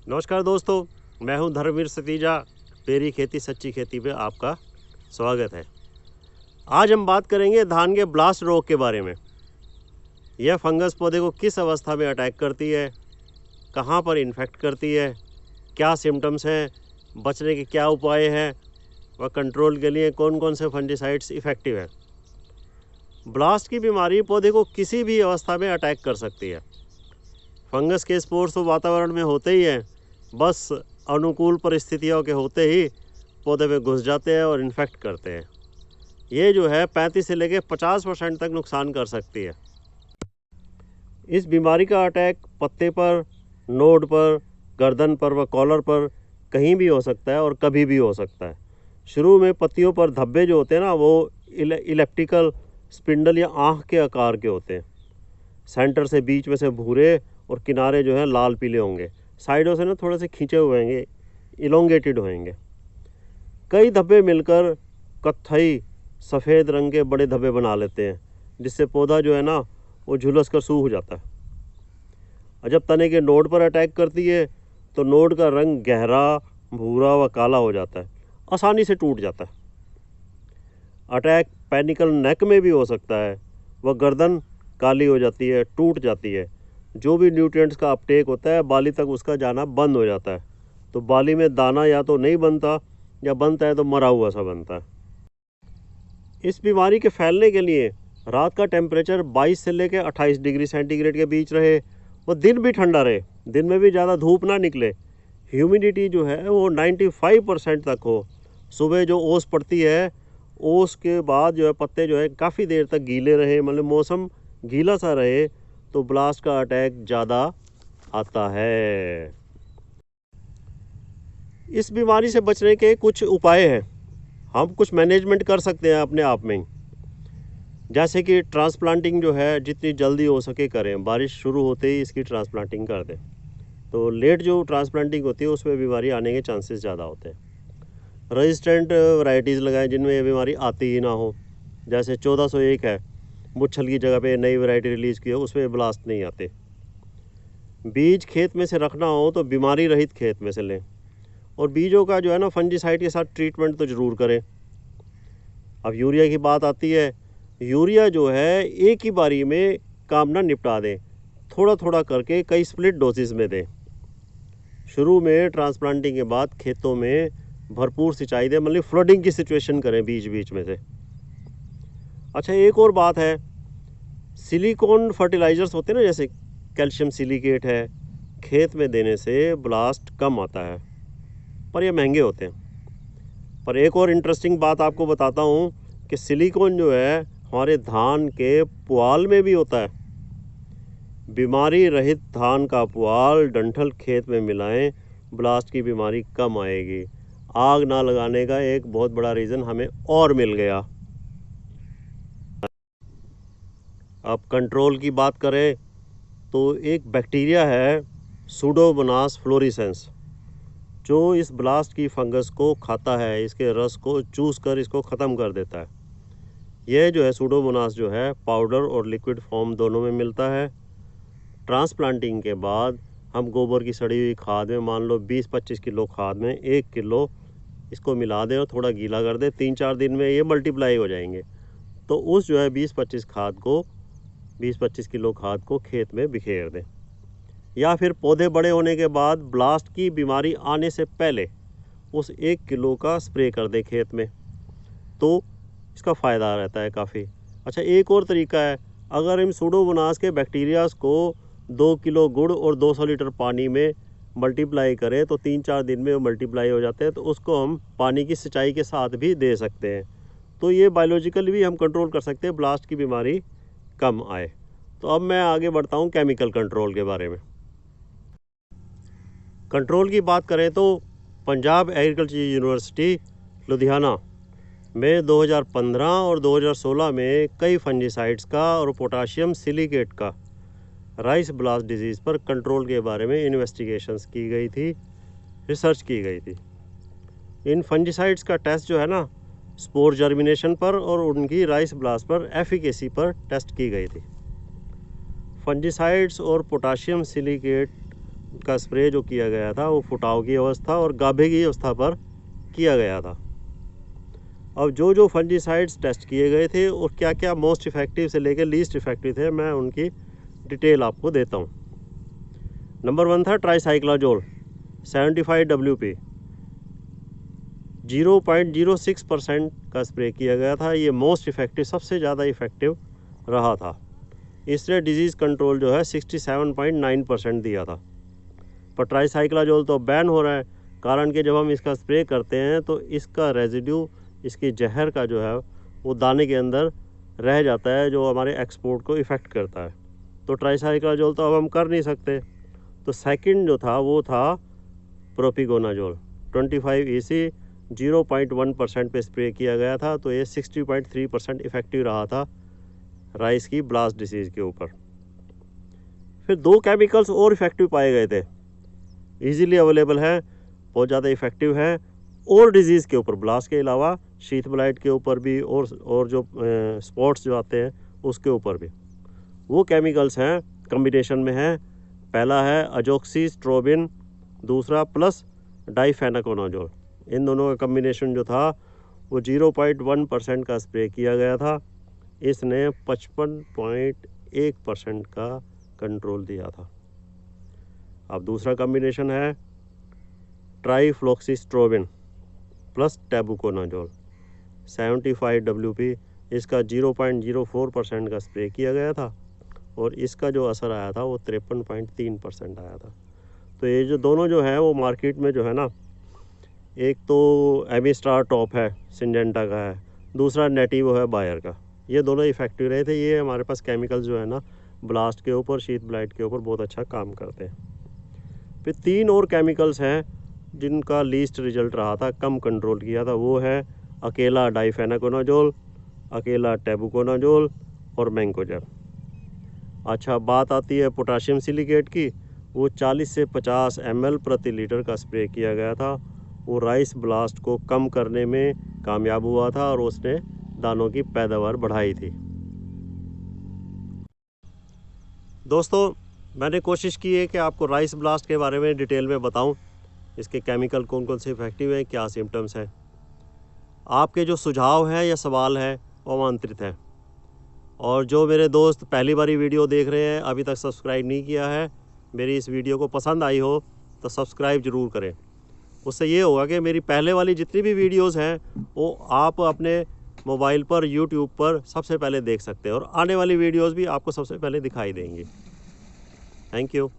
नमस्कार दोस्तों, मैं हूं धर्मवीर सतीजा। मेरी खेती सच्ची खेती पे आपका स्वागत है। आज हम बात करेंगे धान के ब्लास्ट रोग के बारे में। यह फंगस पौधे को किस अवस्था में अटैक करती है, कहां पर इन्फेक्ट करती है, क्या सिम्टम्स हैं, बचने के क्या उपाय हैं व कंट्रोल के लिए कौन कौन से फंजीसाइड्स इफ़ेक्टिव हैं। ब्लास्ट की बीमारी पौधे को किसी भी अवस्था में अटैक कर सकती है। फंगस के स्पोर्स तो वातावरण में होते ही हैं, बस अनुकूल परिस्थितियों के होते ही पौधे में घुस जाते हैं और इन्फेक्ट करते हैं। ये जो है 35 से लेकर 50% तक नुकसान कर सकती है। इस बीमारी का अटैक पत्ते पर, नोड पर, गर्दन पर व कॉलर पर कहीं भी हो सकता है और कभी भी हो सकता है। शुरू में पत्तियों पर धब्बे जो होते हैं ना, वो इलेप्टिकल स्पिंडल या आँख के आकार के होते हैं। सेंटर से बीच में से भूरे और किनारे जो है लाल पीले होंगे। साइडों से ना थोड़े से खींचे हुए होंगे, इलोंगेटेड होंगे। कई धब्बे मिलकर कत्थई सफ़ेद रंग के बड़े धब्बे बना लेते हैं, जिससे पौधा जो है ना वो झुलस कर सूख जाता है। और जब तने के नोड पर अटैक करती है तो नोड का रंग गहरा भूरा व काला हो जाता है, आसानी से टूट जाता है। अटैक पैनिकल नेक में भी हो सकता है। वह गर्दन काली हो जाती है, टूट जाती है। जो भी न्यूट्रिएंट्स का अपटेक होता है बाली तक उसका जाना बंद हो जाता है। तो बाली में दाना या तो नहीं बनता या बनता है तो मरा हुआ सा बनता है। इस बीमारी के फैलने के लिए रात का टेम्परेचर 22 से लेकर 28 डिग्री सेंटीग्रेड के बीच रहे, वो दिन भी ठंडा रहे, दिन में भी ज़्यादा धूप ना निकले, ह्यूमिडिटी जो है वो 95% तक हो। सुबह जो ओस पड़ती है, ओस के बाद जो है पत्ते जो है काफ़ी देर तक गीले रहे, मतलब मौसम गीला सा रहे, तो ब्लास्ट का अटैक ज़्यादा आता है। इस बीमारी से बचने के कुछ उपाय हैं। हम कुछ मैनेजमेंट कर सकते हैं अपने आप में ही, जैसे कि ट्रांसप्लांटिंग जो है जितनी जल्दी हो सके करें। बारिश शुरू होते ही इसकी ट्रांसप्लांटिंग कर दें, तो लेट जो ट्रांसप्लांटिंग होती है उसमें बीमारी आने के चांसेस ज़्यादा होते हैं। रेजिस्टेंट वैरायटीज़ लगाएं जिनमें ये बीमारी आती ही ना हो। जैसे 1401 है, मुच्छल की जगह पे नई वैरायटी रिलीज़ की है, उसमें ब्लास्ट नहीं आते। बीज खेत में से रखना हो तो बीमारी रहित खेत में से लें, और बीजों का जो है ना फंजीसाइड के साथ ट्रीटमेंट तो ज़रूर करें। अब यूरिया की बात आती है। यूरिया जो है एक ही बारी में काम ना निपटा दें, थोड़ा थोड़ा करके कई स्प्लिट डोसेस में दें। शुरू में ट्रांसप्लांटिंग के बाद खेतों में भरपूर सिंचाई दें, मतलब फ्लडिंग की सिचुएशन करें बीच बीच में से। अच्छा, एक और बात है, सिलिकॉन फर्टिलाइज़र्स होते हैं ना, जैसे कैल्शियम सिलिकेट है, खेत में देने से ब्लास्ट कम आता है, पर ये महंगे होते हैं। पर एक और इंटरेस्टिंग बात आपको बताता हूँ कि सिलिकॉन जो है हमारे धान के पुआल में भी होता है। बीमारी रहित धान का पुआल डंठल खेत में मिलाएं, ब्लास्ट की बीमारी कम आएगी। आग ना लगाने का एक बहुत बड़ा रीज़न हमें और मिल गया। अब कंट्रोल की बात करें तो एक बैक्टीरिया है सूडोमोनास फ्लोरेसेंस, जो इस ब्लास्ट की फंगस को खाता है, इसके रस को चूस कर इसको ख़त्म कर देता है। यह जो है सूडोमोनास जो है पाउडर और लिक्विड फॉर्म दोनों में मिलता है। ट्रांसप्लांटिंग के बाद हम गोबर की सड़ी हुई खाद में, मान लो 20-25 किलो खाद में 1 किलो इसको मिला दें और थोड़ा गीला कर दें। 3-4 दिन में ये मल्टीप्लाई हो जाएंगे। तो उस जो है 20-25 किलो खाद को खेत में बिखेर दें। या फिर पौधे बड़े होने के बाद ब्लास्ट की बीमारी आने से पहले उस 1 किलो का स्प्रे कर दें खेत में, तो इसका फ़ायदा रहता है काफ़ी। अच्छा, एक और तरीका है, अगर हम सूडोमोनास के बैक्टीरियाज को 2 किलो गुड़ और 200 लीटर पानी में मल्टीप्लाई करें तो 3-4 दिन में वो मल्टीप्लाई हो जाते हैं, तो उसको हम पानी की सिंचाई के साथ भी दे सकते हैं। तो ये बायोलॉजिकली भी हम कंट्रोल कर सकते हैं, ब्लास्ट की बीमारी कम आए। तो अब मैं आगे बढ़ता हूँ केमिकल कंट्रोल के बारे में। कंट्रोल की बात करें तो पंजाब एग्रीकल्चर यूनिवर्सिटी लुधियाना में 2015 और 2016 में कई फंजीसाइड्स का और पोटाशियम सिलिकेट का राइस ब्लास्ट डिजीज़ पर कंट्रोल के बारे में इन्वेस्टिगेशंस की गई थी, रिसर्च की गई थी। इन फंजीसाइड्स का टेस्ट जो है ना स्पोर जर्मिनेशन पर और उनकी राइस ब्लास्ट पर एफिकेसी पर टेस्ट की गई थी। फंजीसाइड्स और पोटाशियम सिलिकेट का स्प्रे जो किया गया था वो फुटाव की अवस्था और गाभे की अवस्था पर किया गया था। अब जो फंजीसाइड्स टेस्ट किए गए थे और क्या क्या मोस्ट इफ़ेक्टिव से लेकर लीस्ट इफ़ेक्टिव थे, मैं उनकी डिटेल आपको देता हूँ। नंबर 1 था ट्राईसाइक्लाजोल 75 WP, 0.06% का स्प्रे किया गया था। ये मोस्ट इफ़ेक्टिव, सबसे ज़्यादा इफ़ेक्टिव रहा था। इसने डिजीज़ कंट्रोल जो है 67.9% दिया था। पर ट्राईसाइक्लाजोल तो बैन हो रहा है, कारण कि जब हम इसका स्प्रे करते हैं तो इसका रेजिड्यू, इसकी जहर का जो है वो दाने के अंदर रह जाता है, जो हमारे एक्सपोर्ट को इफ़ेक्ट करता है। तो ट्राईसाइक्लाजोल तो अब हम कर नहीं सकते। तो सेकंड जो था वो था प्रोपिकोनाजोल 25 EC 0.1% पे स्प्रे किया गया था। तो ये 60.3% इफ़ेक्टिव रहा था राइस की ब्लास्ट डिसीज़ के ऊपर। फिर 2 केमिकल्स और इफ़ेक्टिव पाए गए थे, इजीली अवेलेबल है, बहुत ज़्यादा इफ़ेक्टिव है और डिजीज़ के ऊपर, ब्लास्ट के अलावा शीथ ब्लाइट के ऊपर भी और जो स्पॉट्स जो आते हैं उसके ऊपर भी। वो केमिकल्स हैं, कम्बिनेशन में है, पहला है अजोक्सिस्ट्रोबिन, दूसरा प्लस डाइफेनाकोनाजोल। इन दोनों का कम्बिनेशन जो था वो 0.1% का स्प्रे किया गया था। इसने 55.1% का कंट्रोल दिया था। अब दूसरा कम्बिनेशन है ट्राईफ्लोक्सिस्ट्रोबिन प्लस टैबुकोनाजोल 75 WP। इसका 0.04% का स्प्रे किया गया था और इसका जो असर आया था वो 53.3% आया था। तो ये जो दोनों जो है वो मार्केट में जो है ना, एक तो एमिस्टार टॉप है, सिंजेंटा का है, दूसरा नेटिवो है बायर का। ये दोनों इफ़ेक्टिव रहे थे। ये हमारे पास केमिकल्स जो है ना, ब्लास्ट के ऊपर, शीथ ब्लाइट के ऊपर बहुत अच्छा काम करते हैं। फिर 3 और केमिकल्स हैं जिनका लीस्ट रिजल्ट रहा था, कम कंट्रोल किया था। वो है अकेला डाइफेनाकोनाजोल, अकेला टैबुकोनाजोल और मैंकोजेब। अच्छा, बात आती है पोटाशियम सिलिकेट की। वो 40 से 50 ml प्रति लीटर का स्प्रे किया गया था। वो राइस ब्लास्ट को कम करने में कामयाब हुआ था और उसने दानों की पैदावार बढ़ाई थी। दोस्तों, मैंने कोशिश की है कि आपको राइस ब्लास्ट के बारे में डिटेल में बताऊं, इसके केमिकल कौन कौन से इफ़ेक्टिव हैं, क्या सिम्टम्स हैं। आपके जो सुझाव हैं या सवाल हैं वो आमंत्रित हैं। और जो मेरे दोस्त पहली बारी वीडियो देख रहे हैं, अभी तक सब्सक्राइब नहीं किया है, मेरी इस वीडियो को पसंद आई हो तो सब्सक्राइब ज़रूर करें। उससे ये होगा कि मेरी पहले वाली जितनी भी वीडियोस हैं वो आप अपने मोबाइल पर, यूट्यूब पर सबसे पहले देख सकते हैं और आने वाली वीडियोस भी आपको सबसे पहले दिखाई देंगी। Thank you.